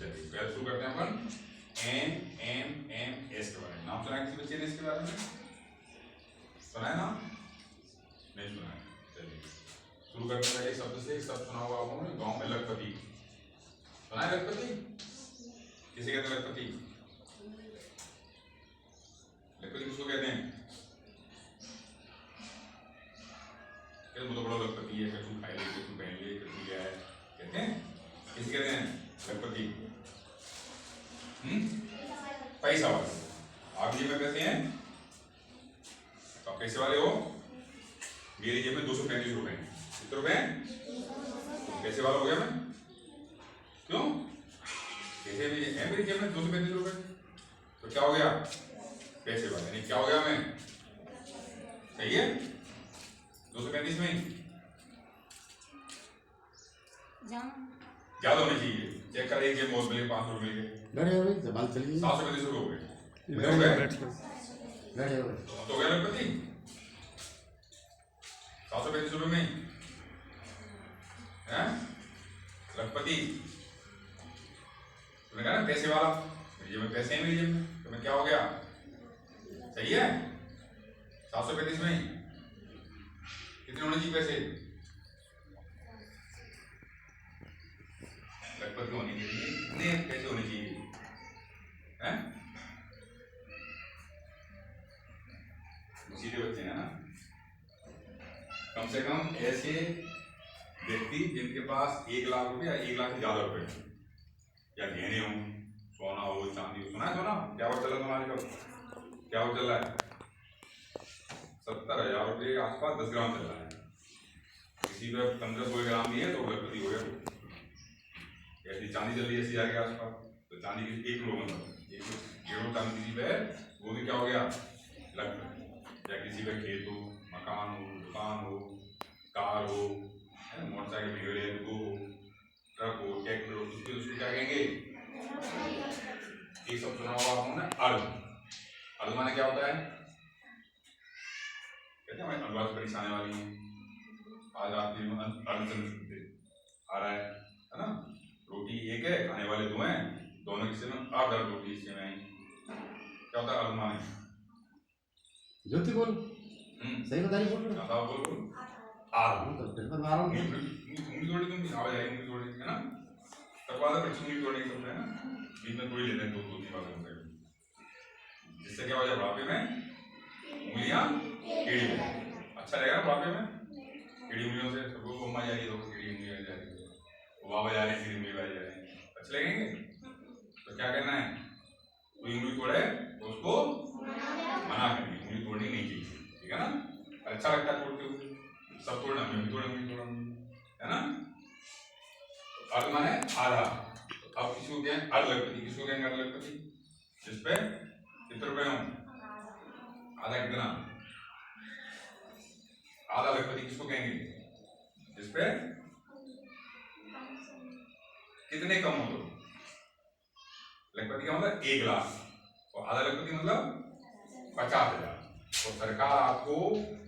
चलिए पहले शुरू करते हैं अपन एम एस के बारे में। नाम सुना है किसी बच्चे ने इसके बारे में? सुना है नाम? नहीं सुना है। चलिए शुरू करते हैं एक शब्द से। एक शब्द सुना होगा आपने, गांव में लखपति। सुना है लखपति? किसे कहते हैं लखपति? लखपति किसको कहते हैं? वो तो बड़ा लखपति है, कछु खाई ले, कछु पहन ले, कछु क्या है कहते हैं? किसे कहते हैं लखपति? पैसा वाले। आप जेब में पैसे हैं तो आप पैसे वाले हो। मेरी जेब में 235 रुपए हैं। कितने रुपए हैं? पैसे वाला हो गया मैं। क्यों? पैसे भी है मेरी जेब में 235 रुपए, तो क्या हो गया? पैसे वाले। नहीं क्या हो गया मैं? सही है 235 में ज्यादा होने चाहिए। चेक कर एक जेब मोल मिले 500 रुपए के। 735 रुपए हो गए। तो गया लखपति 735 रुपए में है लखपति। तुमने कहा ना पैसे वाला, मेरी जेब में पैसे हैं मेरी जेब में, तो मैं क्या हो गया? सही है 735 में कितने होने चाहिए पैसे? लखपति होने के लिए कितने पैसे होने चाहिए? हैं? सीधे बच्चे हैं ना। कम से कम ऐसे व्यक्ति जिनके पास 1 लाख रुपए या 1 लाख से ज्यादा रुपए या गहने हो, सोना हो, चांदी हो। सुना है सोना क्या और चल रहा है तुम्हारे को? क्या और चल रहा है? 70,000 रुपये के आसपास 10 ग्राम चल रहा है। किसी पे 15-16 ग्राम भी है तो लखपति हो गया। ऐसी चांदी चल रही है 80,000 के आसपास, तो चांदी की 1 किलो मतलब 1 किलो चांदी किसी पे है, वो भी क्या हो गया? लखपति। या किसी का खेत हो, मकान हो, दुकान हो, कार हो, मोटरसाइकिल हो, ट्रक हो, ट्रैक्टर हो, उसको क्या कहेंगे? एक सब सुना होगा आपने अर्ध। अर्ध माने क्या होता है? कहते हैं हमारे अनुवाद परीक्षा आने वाली है, आज आपके अर्ध आ रहा है ना। रोटी एक है, खाने वाले 2 हैं, दोनों हिस्से में अर्ध अर्ध रोटी हिस्से में क्या होता है? अर्ध माने ज्योति बोल सही बता रही बोल रहा बोल आधा तो फिर बता रहा हूं। उंगली थोड़ी तुम आवाज आई, उंगली थोड़ी है ना, तब बाद में उंगली थोड़ी करते हैं ना, बीच में थोड़ी लेते हैं 2-2 3 बार करते हैं, जिससे क्या हो जाए बुढ़ापे में उंगलियां टेढ़ी हो जाए। अच्छा रहेगा बुढ़ापे में टेढ़ी उंगलियों से। सबको घुमा जा रही है तो टेढ़ी उंगलियां जा रही है, वो बजा रहे हैं, टेढ़ी उंगली बजा रहे हैं, अच्छे लगेंगे। तो क्या करना है? कोई उंगली तोड़े तो उसको मना करनी, उंगली तोड़नी नहीं चाहिए, ठीक है ना। अच्छा लगता है तोड़ते हुए, सब तोड़ना, मैं भी तोड़ूंगी है ना। तो अर्ध माने आधा। तो अब किसको कहें? अर्ध लखपति। किसको कहेंगे अर्ध लखपति? जिसपे कितने रुपए हो? आधा कितना? आधा लखपति किसको कहेंगे? जिसपे कितने कम हो? तो लखपति का मतलब 1 लाख और आधा लखपति मतलब 50,000। तो सरकार आपको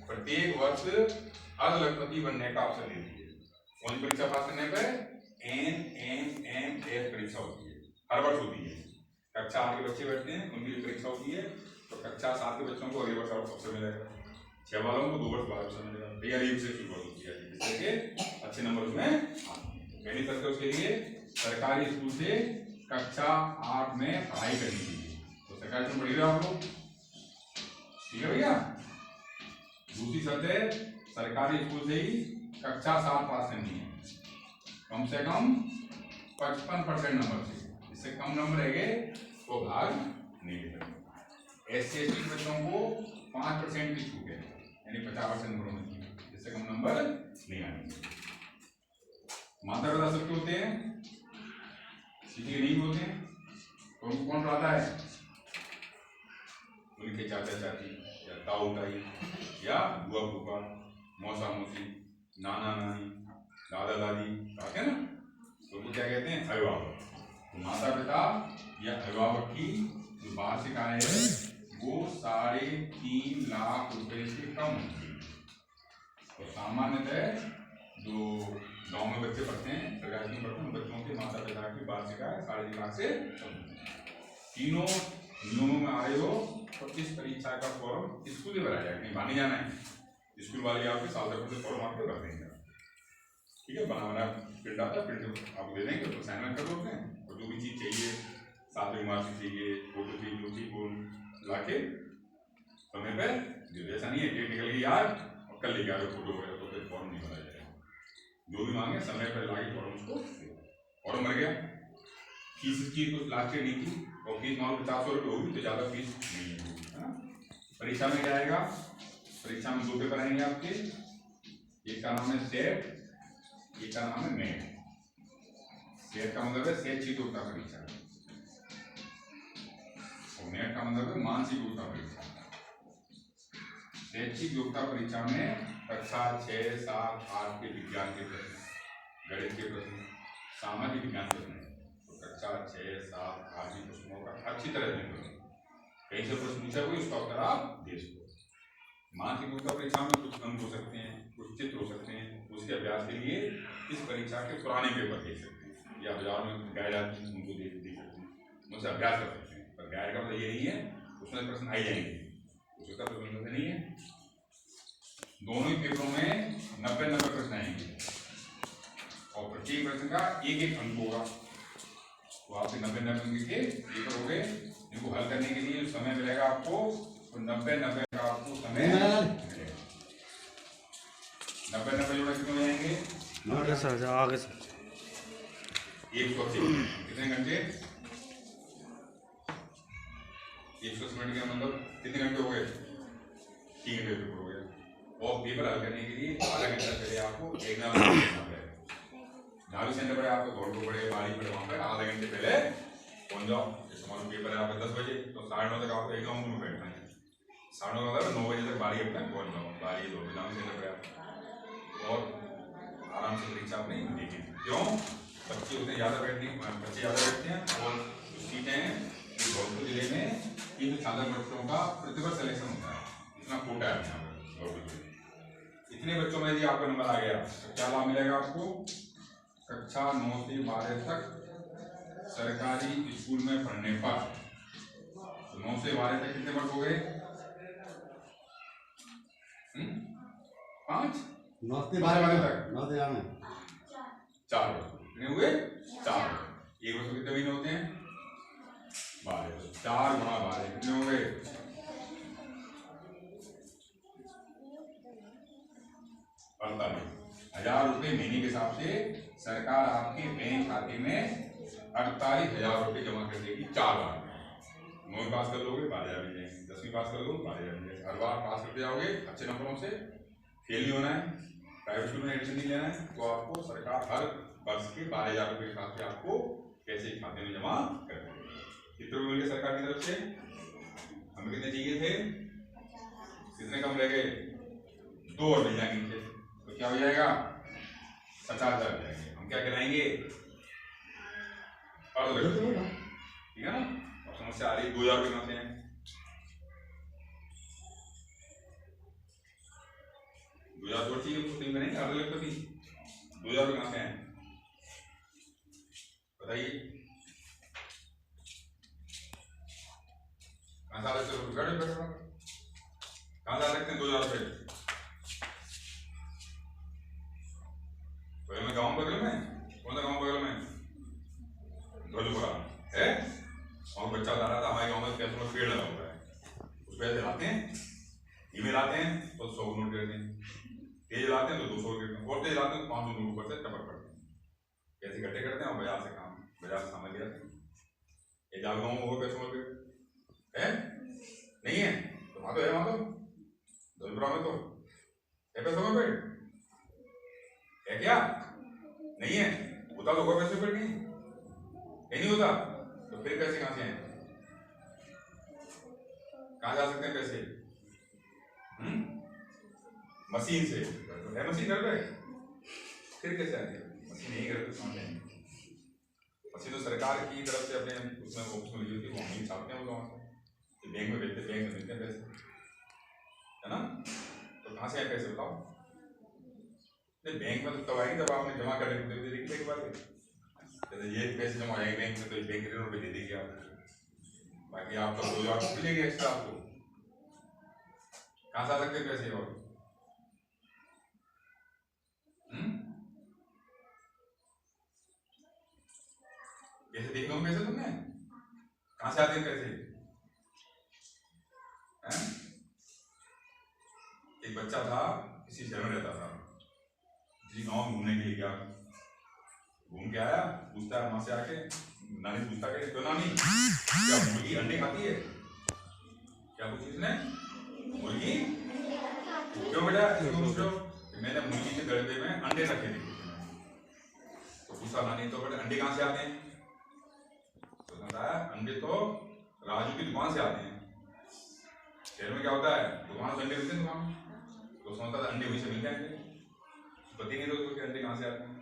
प्रत्येक वर्ष अर्ध लखपति बनने का अवसर देती है। कौन परीक्षा पास करने पर? NMMS परीक्षा होती है, हर वर्ष होती है। कक्षा 8 के बच्चे बैठते हैं, उनकी परीक्षा होती है। तो कक्षा 7 के बच्चों को अगले वर्ष अवसर मिलेगा, 6 वालों को 2 वर्ष बाद अवसर मिलेगा। तैयारी से शुरू होती है जिससे कि अच्छे नंबर उसमें मेहनत करके उसके लिए सरकारी स्कूल से कक्षा 8 में पढ़ाई करनी चाहिए। तो सरकारी स्कूल पढ़िएगा आप लोग, ठीक है भैया। दूसरी शर्त है सरकारी स्कूल से ही कक्षा 7 पास करनी है, कम से कम 55% नंबर से। इससे कम नंबर रहेंगे तो भाग नहीं लेगा। SC/ST के बच्चों को 5% की छूट है, यानी 50% नंबर होना चाहिए, इससे कम नंबर नहीं आने चाहिए। माता पिता सबके होते हैं, किसी के नहीं होते हैं। तो उनको कौन पढ़ाता है? उनके चाचा चाची या ताऊ ताई या बुआ फूफा, मौसा मौसी, नाना नानी, दादा दादी आते हैं ना, तो वो क्या कहते हैं? अभिभावक। तो माता पिता या अभिभावक की जो वार्षिक आय है वो 3.5 लाख रुपए से कम होती है। तो सामान्यतः जो गाँव में बच्चे पढ़ते हैं, सरकारी में पढ़ते हैं, बच्चों के माता पिता की वार्षिक आय 3.5 लाख से तीनों नियमों में आ रहे हो तो इस परीक्षा का फॉर्म स्कूल में भरा जाएगा, कहीं बाहर नहीं जाना है। स्कूल वाले आपके साल तक से फॉर्म आपको भर देंगे, ठीक है। बना प्रिंट आता है, प्रिंट आपको दे देंगे, तो साइन कर दोगे और जो भी चीज़ चाहिए, साथ में मार्क्स चाहिए, फोटो चाहिए, जो चीज वो ला के समय पे जो, ऐसा नहीं है डेट निकल गई आज और कल लेके आ रहे फोटो वगैरह, तो फिर फॉर्म नहीं भरा जाएगा। जो भी मांगे समय पर लाके फॉर्म उसको, फॉर्म भर गया। फीस की कुछ लास्ट ईयर नहीं थी, और फीस मान लो 50 रुपये होगी, तो ज़्यादा फीस नहीं है ना। परीक्षा में क्या आएगा, परीक्षा में 2 पेपर आएंगे आपके, एक का नाम है सेट, एक का नाम है नेट। सेट का मतलब है शैक्षिक योग्यता परीक्षा, और नेट का मतलब है मानसिक योग्यता परीक्षा। शैक्षिक योग्यता परीक्षा में कक्षा 6, 7, 8 के विज्ञान के प्रश्न, गणित के प्रश्न, सामाजिक विज्ञान के प्रश्न, तो कक्षा 6, 7, 8 के प्रश्नों का अच्छी तरह से कहीं से प्रश्न पूछा हुआ उसका उत्तर आप दे सको। मानसिक योग्यता परीक्षा में कुछ अंक हो सकते हैं, कुछ चित्र हो सकते हैं, उसके अभ्यास के लिए इस परीक्षा के पुराने पेपर देख सकते हैं, या बाजार में गाइड आती है उनको देख सकते हैं, उनसे अभ्यास कर सकते हैं। पर गाइड का मतलब ये नहीं है उसमें प्रश्न आ जाएंगे, उसका तो मतलब नहीं है। दोनों ही पेपरों में 90 प्रश्न आएंगे, और प्रत्येक प्रश्न का एक अंक होगा, तो आपके 90 अंक के पेपर हो गए, इनको हल करने के लिए समय मिलेगा आपको, तो 90 का आपको समय मिलेगा। 90 जोड़ा कितने हो जाएंगे, आगे सर आगे सर 180 कितने घंटे, 180 मिनट का मतलब कितने घंटे हो गए, 3 घंटे पेपर हो गया। और पेपर हल करने के लिए आधा घंटा पहले आपको एग्जाम झाड़ू सेंटर पर आपको घर को पड़े, बाड़ी पड़े, वहाँ पर आधा घंटे पहले पहुँच जाओ। जैसे मान लो पेपर है आपका 10 बजे, तो 9:30 तक आपको एग्जाम रूम में बैठना है, 9:30 मतलब 9 बजे तक बाड़ी अपना पहुँच जाओ, बाड़ी दो एग्जाम सेंटर पर आप, और आराम से परीक्षा अपनी देखें। क्यों, बच्चे उतने ज़्यादा बच्चे ज़्यादा बैठते हैं, और जो सीटें हैं धौलपुर जिले में 366 बच्चों का प्रतिवर्ष सिलेक्शन होता है, इतना कोटा है यहाँ पर धौलपुर जिले। इतने बच्चों में यदि आपका नंबर आ गया तो क्या लाभ मिलेगा आपको, कक्षा 9 से 12 तक सरकारी स्कूल में पढ़ने पर, तो 9 से 12 तक कितने वर्ष हो गए, 5, 9 से 12 तक 9 से 12 4 वर्ष कितने हुए, 4 वर्ष। एक वर्ष कितने महीने होते हैं, 12, 4 गुणा 12 कितने हो गए, 48,000 रुपये महीने के हिसाब से सरकार आपके बैंक खाते में 48,000 रुपये जमा कर देगी 4 बार। 9वीं पास कर लोगे 12,000 मिल जाएंगे, 10वीं पास कर लोगे 12,000 मिल जाएंगे। हर बार पास करते जाओगे अच्छे नंबरों से, फेल नहीं होना है, प्राइवेट स्कूल में एडमिशन नहीं लेना है, तो आपको सरकार हर वर्ष के 12,000 रुपये के हिसाब से आपको पैसे खाते में जमा कर देगी। कितने रुपये मिल गए सरकार की तरफ से, हमें कितने चाहिए थे, कितने कम रह गए, 2 और मिल जाएंगे, तो क्या हो जाएगा 50,000 हो जाएंगे। हम क्या कहलाएंगे, ठीक है ना। और समस्या आ रही 2,000 रुपये कहाँ से हैं, 2,000 तो चाहिए उसको, तीन करेंगे अर्धलखपति, 2,000 रुपये कहाँ से हैं बताइए, कहाँ से आ सकते हो, कहाँ से आ सकते हैं 2,000 रुपये, बगल में गाँव, बगल में कौन सा गाँव, बगल में ध्वजपुरा है, और बच्चा बता रहा था हमारे गाँव में 500 पेड़ लगा हुआ है, उस पैसे लाते हैं, ईमेल आते हैं तो 100 नोट देते हैं, तेज लाते हैं तो 200 देते हैं, और तेज लाते हैं तो 500 नोट ऊपर से टपक पड़ते हैं। कैसे इकट्ठे करते हैं और बाजार से सामान ले आते हैं। ये जाल गाँव में होगा 500 पेड़ है, नहीं है तो वहाँ तो है, वहाँ तो ध्वजपुरा में तो है 500 पेड़ है, क्या नहीं है, होता तो होगा 500 पेड़, नहीं होता तो फिर पैसे कहाँ से हैं, कहाँ जा सकते हैं पैसे, मशीन से है, मशीन घर पे फिर कैसे आएंगे, मशीन नहीं घर पे समझ आएंगे, मशीन तो सरकार की तरफ से अपने उसमें ऑफिस में लगी होती है, वो हम छापते हैं वो गाँव से, बैंक में भेजते, बैंक में मिलते हैं पैसे, है ना। तो कहाँ से आए पैसे बताओ, नहीं, बैंक में तो तब आएंगे जब आपने जमा करने को दे देंगे एक बार। जैसे ये पैसे जमा आएंगे बैंक में तो बैंक के रुपये दे देगी आपको, बाकी आपका कोई और मिलेगी एक्स्ट्रा आपको। कहाँ से आ सकते हैं पैसे और? कैसे देखे होंगे पैसे तुमने? कहाँ से आते हैं पैसे? एक बच्चा था, किसी शहर में रहता था, किसी गांव में घूमने के लिए गया, घूम के आया, पूछता है वहां से आके, नानी पूछता है क्यों नानी क्या मुर्गी अंडे खाती है? क्या पूछी उसने? मुर्गी क्यों बेटा? इसको पूछ लो कि मैंने मुर्गी के गड़बे में अंडे रखे थे। तो पूछा नानी तो बेटा अंडे कहाँ से आते हैं? तो बताया अंडे तो राजू की दुकान से आते हैं। शहर में क्या होता है, दुकान से अंडे मिलते हैं दुकान, तो समझता था अंडे वहीं से मिल जाएंगे, पता ही नहीं था उसको कि अंडे कहाँ से आते हैं।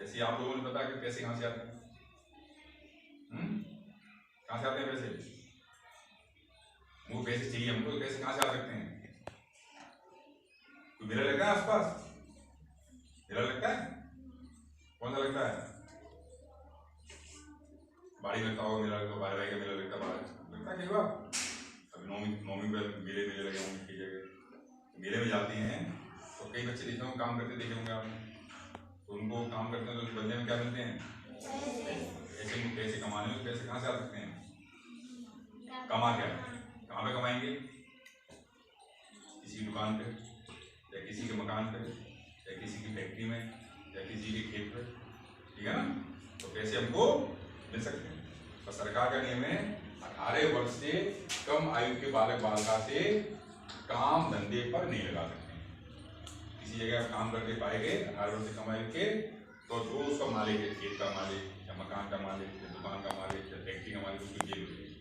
ऐसे आप लोगों ने पता कि पैसे कहाँ से आते हैं? कहाँ से आते हैं पैसे? वो पैसे चाहिए हमको, पैसे कहाँ से आ सकते हैं? कोई मेला लगता है आसपास? मेला लगता है? कौन सा लगता है? बाड़ी लगता होगा मेला, लगता बारह भाई का मेला लगता है, लगता है कई बार। अभी नौवीं में मेले लगे होंगे कई जगह, मेले में जाते हैं तो कई बच्चे देखे होंगे काम करते देखे होंगे आपने, तो उनको काम करते हैं तो बदले में क्या मिलते हैं? ऐसे पैसे कमाने में पैसे कहाँ से आ सकते हैं? कमा क्या, कहाँ पे कमाएंगे? किसी दुकान पे, या किसी के मकान पे, या किसी की फैक्ट्री में, या किसी के खेत पे, ठीक है ना? तो पैसे हमको मिल सकते हैं। तो सरकार का नियम है 18 वर्ष से कम आयु के बालक बालिका से काम धंधे पर नहीं लगा सकते। किसी जगह काम करके पाए गए 18 वर्ष से कम आयु के, तो जो उसका मालिक है, खेत का मालिक या मकान का मालिक या दुकान का मालिक या फैक्ट्री का मालिक, उसको जेल मिलेगी।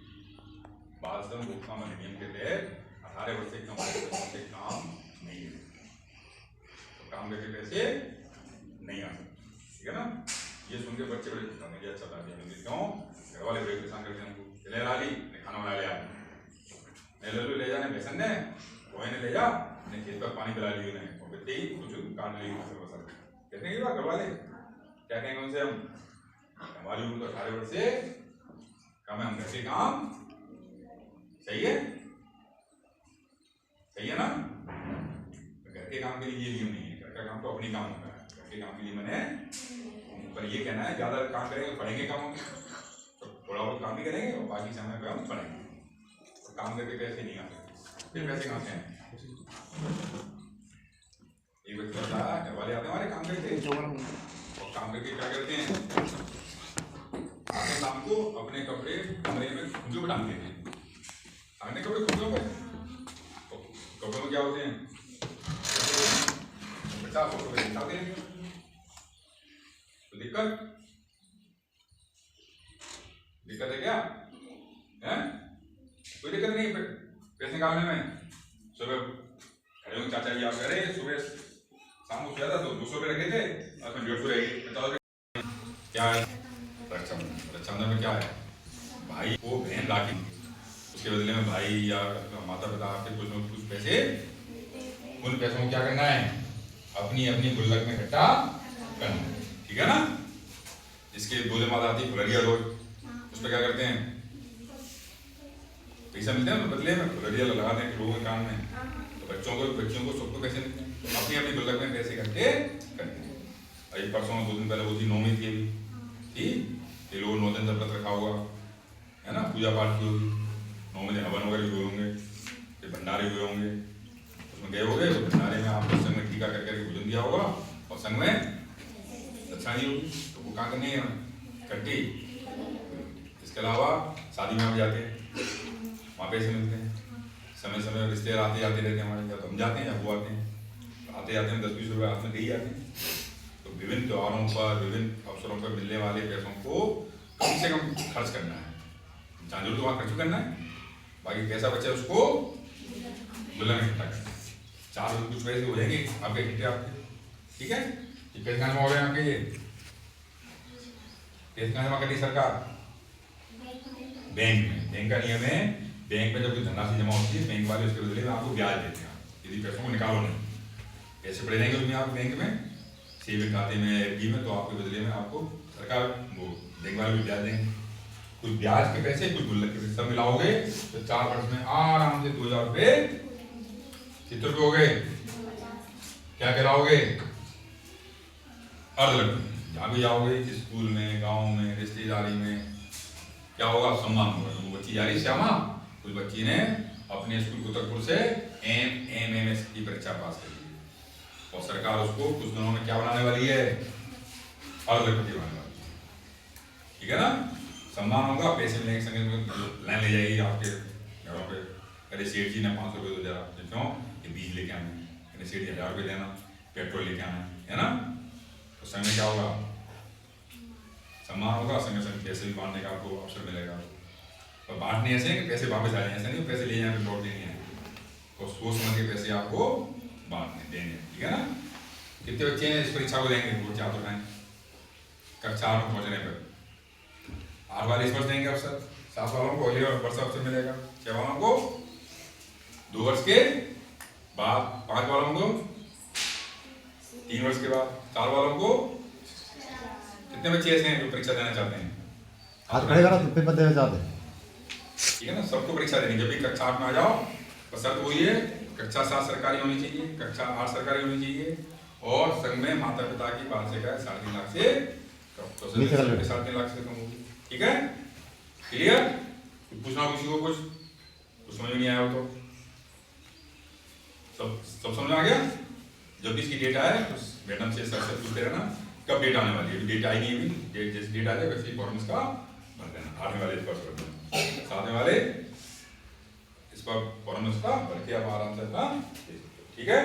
बाल श्रम रोकथाम अधिनियम के तहत 18 वर्ष से कम आयु से काम नहीं है, तो काम करके पैसे नहीं आ सकते, ठीक है ना? ये सुन के बच्चे बड़े खुश होंगे, अच्छा था क्यों? घर वाले बड़े परेशान करते हैं हमको, ले ला ली खाना बना लिया, ले ले जाने बेसन ने वो ने ले जा, ने खेत पर पानी पिला लिया उन्हें, और बच्चे ही कुछ काट ली फसल। कहते हैं कि घर वाले क्या कहेंगे उनसे? हम हमारी उम्र तो 18 वर्ष से कम है, हम घर के काम सही है, सही है ना? घर के काम के लिए ये नियम नहीं है, घर का काम तो अपनी काम होता है, घर के काम के लिए मैंने पर ये कहना है ज्यादा काम करेंगे पढ़ेंगे काम होंगे, तो थोड़ा बहुत काम भी करेंगे और बाकी समय पर हम पढ़ेंगे, तो काम करके पैसे नहीं आ सकते। फिर पैसे कहाँ से आए? एक बच्चा था, घर वाले आते हमारे काम करके, और काम करके क्या करते हैं, आते शाम को अपने कपड़े कमरे में खुंजों पर टांगते हैं, टांगने कपड़े खुंजों पे, तो कपड़ों में क्या होते हैं 50 रुपये निकालते हैं, तो दिक्कत है क्या? है कोई दिक्कत नहीं पैसे निकालने में। सुबह खड़े चाचा जी आप कह रहे सुबह शाम को ज्यादा तो 200 रुपये रखे थे, और 150 रहेगी 50 रुपये। क्या है रक्षाबंधन में? क्या है भाई को बहन राखी, उसके बदले में भाई या माता पिता आपके कुछ पैसे, उन पैसों को क्या करना है? अपनी अपनी गुल्लक में इकट्ठा करना है, ठीक है ना? इसके दूल्हे माता आती फुलरिया रोज, उस पर क्या करते हैं? पैसा मिलते हैं बदले में, फुलरिया लगाते हैं लोगों के कान में, तो बच्चों को सबको पैसे मिलते हैं, अपनी अपनी गुल्लक में पैसे इकट्ठे करते हैं। अभी परसों 2 दिन पहले वो थी नौवीं थी, अभी ये लोग 9 दिन तक रखा हुआ है ना, पूजा पाठ की होगी, 9वें दिन हवन वगैरह हुए होंगे, फिर भंडारे हुए होंगे, उसमें गए होंगे, तो भंडारे में आपको संग में टीका करके भोजन दिया होगा, और संग में अच्छा नहीं होगी, तो वो कहाँ करनी है इकट्ठी। इसके अलावा शादी में हम जाते हैं, वहाँ पैसे मिलते हैं, समय समय रिश्तेदार आते जाते रहते हैं हमारे, या तो हम जाते हैं या वो आते हैं, आते जाते हैं 10-20 रुपये हाथ में दे ही जाते हैं। तो विभिन्न त्योहारों पर, विभिन्न अवसरों पर मिलने वाले पैसों को कम से कम खर्च करना है, जहाँ जरूरत वहाँ खर्च करना है, बाकी पैसा बचे उसको गुल्लक में इकट्ठा करना है। 4 कुछ पैसे हो जाएंगे आपके इकट्ठे आपके, ठीक है? ये पैसे कहाँ जमा हो रहे हैं आपके? ये पैसे कहाँ जमा कर रही सरकार? बैंक में। बैंक का नियम है, बैंक में जब कोई धनराशि जमा होती है, बैंक वाले उसके बदले में आपको ब्याज देते हैं, यदि पैसों को निकालो नहीं, पैसे पड़े रहेंगे उसमें आप बैंक में, सेविंग खाते में एफडी में, तो आपके बदले में आपको सरकार वो देखभाल भी ब्याज देंगे, कुछ ब्याज के पैसे कुछ गुल्लक के पैसे सब मिलाओगे तो 4 वर्ष में आराम से 2000 रुपये कितने रुपये हो गए, क्या कहलाओगे, अर्धलक्ष्मी। जहाँ भी जाओगे स्कूल में, गांव में, रिश्तेदारी में क्या होगा, सम्मान होगा। वो बच्ची जा रही श्यामा, उस बच्ची ने अपने स्कूल कुतरपुर से एमएमएस की परीक्षा पास कर ली और सरकार उसको कुछ दिनों में क्या बनाने वाली है, अर्धलक्ष्मी बनाने वाली है, ठीक है ना। सम्मान होगा, पैसे मिलेंगे, संगे लाइन ले जाएगी आपके घरों पे, अरे सेठ जी ने 500 रुपये दो जरा, क्यों, ये बीज लेके आना है, अरे सेठ जी 1000 रुपये देना, पेट्रोल लेके आना है ना। तो संग में क्या होगा, सम्मान होगा, संग संग पैसे भी बांटने का आपको अवसर मिलेगा। और बांटने ऐसे कि पैसे वापस आ जाए, ऐसा नहीं पैसे ले जाए फिर लौट देने हैं, तो सोच समझ के पैसे आपको बांटने देने, ठीक है ना। कितने बच्चे हैं इस परीक्षा को देंगे, वो क्या तो हैं कक्षा 8 में पहुँचने पर 8 वाले इस वर्ष देंगे अवसर, 7 वालों को अगले वर्ष अवसर मिलेगा, 6 वालों को 2 वर्ष के बाद, 5 वालों को 3 वर्ष के बाद, 4 वालों को। कितने बच्चे ऐसे हैं जो परीक्षा देना चाहते हैं, हाथ खड़े करो, तो पेपर देना चाहते हैं, ठीक है ना। सबको परीक्षा देनी, जब भी कक्षा 8 में आ जाओ तो शर्त वही है, कक्षा 7 सरकारी होनी चाहिए, कक्षा 8 सरकारी होनी चाहिए, और संघ में माता पिता की वार्षिक आय 3.5 लाख से कम, तो 3.5 लाख से कम होगी, ठीक है, क्लियर। पूछना किसी को कुछ समझ में नहीं आया हो तो सब समझ आ गया। जब भी इसकी डेट आए तो मैडम से सर से पूछते रहना कब डेट आने वाली है, डेट आई नहीं, अभी डेट जैसे डेट आ जाए वैसे ही फॉर्म इसका भर देना, 8वें वाले इस पर कर देना, 7वें वाले इस पर फॉर्म इसका भर के आप आराम से अपना, ठीक है।